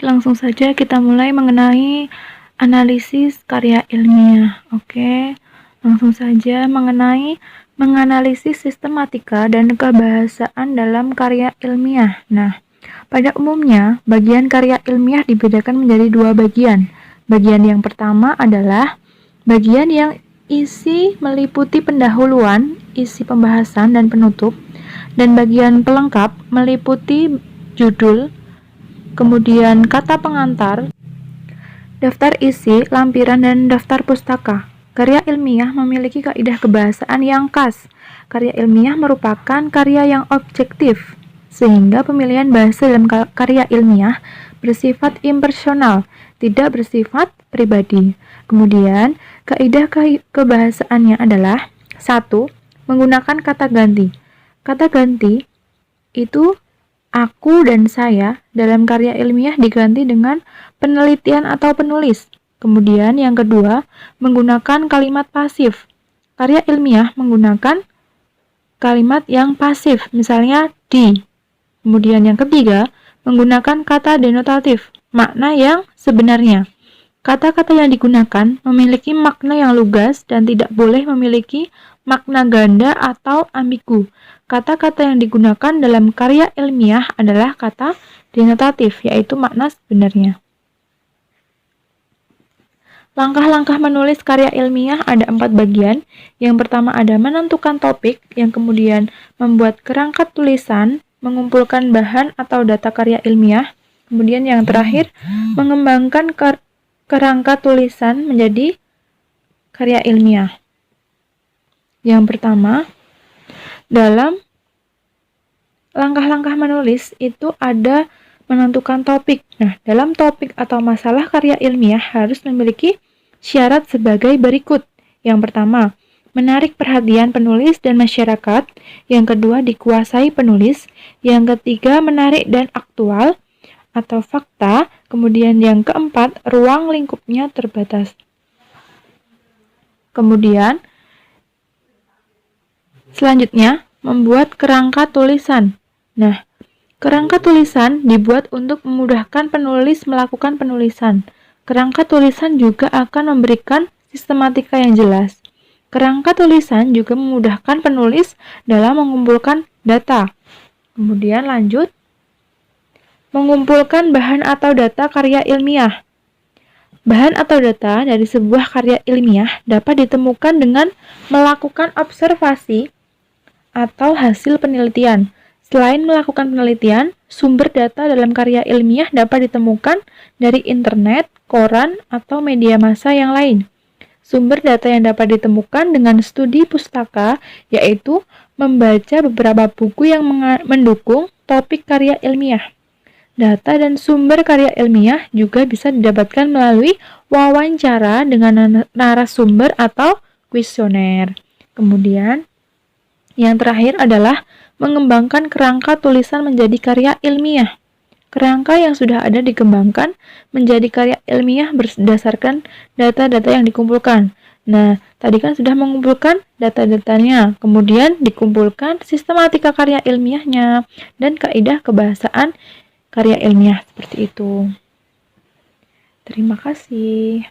langsung saja kita mulai mengenai analisis karya ilmiah. Oke, langsung saja mengenai menganalisis sistematika dan kebahasaan dalam karya ilmiah. Nah, pada umumnya, bagian karya ilmiah dibedakan menjadi dua bagian. Bagian yang pertama adalah bagian yang isi meliputi pendahuluan, isi pembahasan dan penutup, dan bagian pelengkap meliputi judul, kemudian kata pengantar, daftar isi, lampiran, dan daftar pustaka. Karya ilmiah memiliki kaidah kebahasaan yang khas. Karya ilmiah merupakan karya yang objektif, sehingga pemilihan bahasa dalam karya ilmiah bersifat impersonal, tidak bersifat pribadi. Kemudian, kaidah kebahasaannya adalah 1. Menggunakan kata ganti. Kata ganti itu aku dan saya dalam karya ilmiah diganti dengan penelitian atau penulis. Kemudian yang kedua, menggunakan kalimat pasif. Karya ilmiah menggunakan kalimat yang pasif, misalnya di. Kemudian yang ketiga, menggunakan kata denotatif, makna yang sebenarnya. Kata-kata yang digunakan memiliki makna yang lugas dan tidak boleh memiliki makna ganda atau ambigu. Kata-kata yang digunakan dalam karya ilmiah adalah kata denotatif, yaitu makna sebenarnya. Langkah-langkah menulis karya ilmiah ada 4 bagian. Yang pertama ada menentukan topik, yang kemudian membuat kerangka tulisan, mengumpulkan bahan atau data karya ilmiah. Kemudian yang terakhir, mengembangkan kerangka tulisan menjadi karya ilmiah. Yang pertama, dalam langkah-langkah menulis itu ada menentukan topik. Nah, dalam topik atau masalah karya ilmiah harus memiliki syarat sebagai berikut. Yang pertama, menarik perhatian penulis dan masyarakat. Yang kedua, dikuasai penulis. Yang ketiga, menarik dan aktual atau fakta. Kemudian yang keempat, ruang lingkupnya terbatas. Kemudian, selanjutnya, membuat kerangka tulisan. Nah, kerangka tulisan dibuat untuk memudahkan penulis melakukan penulisan. Kerangka tulisan juga akan memberikan sistematika yang jelas. Kerangka tulisan juga memudahkan penulis dalam mengumpulkan data. Kemudian lanjut, mengumpulkan bahan atau data karya ilmiah. Bahan atau data dari sebuah karya ilmiah dapat ditemukan dengan melakukan observasi atau hasil penelitian. Selain melakukan penelitian, sumber data dalam karya ilmiah dapat ditemukan dari internet, koran, atau media massa yang lain. Sumber data yang dapat ditemukan dengan studi pustaka, yaitu membaca beberapa buku yang mendukung topik karya ilmiah. Data dan sumber karya ilmiah juga bisa didapatkan melalui wawancara dengan narasumber atau kuesioner. Kemudian, yang terakhir adalah mengembangkan kerangka tulisan menjadi karya ilmiah. Kerangka yang sudah ada dikembangkan menjadi karya ilmiah berdasarkan data-data yang dikumpulkan. Nah, tadi kan sudah mengumpulkan data-datanya, kemudian dikumpulkan sistematika karya ilmiahnya dan kaidah kebahasaan karya ilmiah seperti itu. Terima kasih.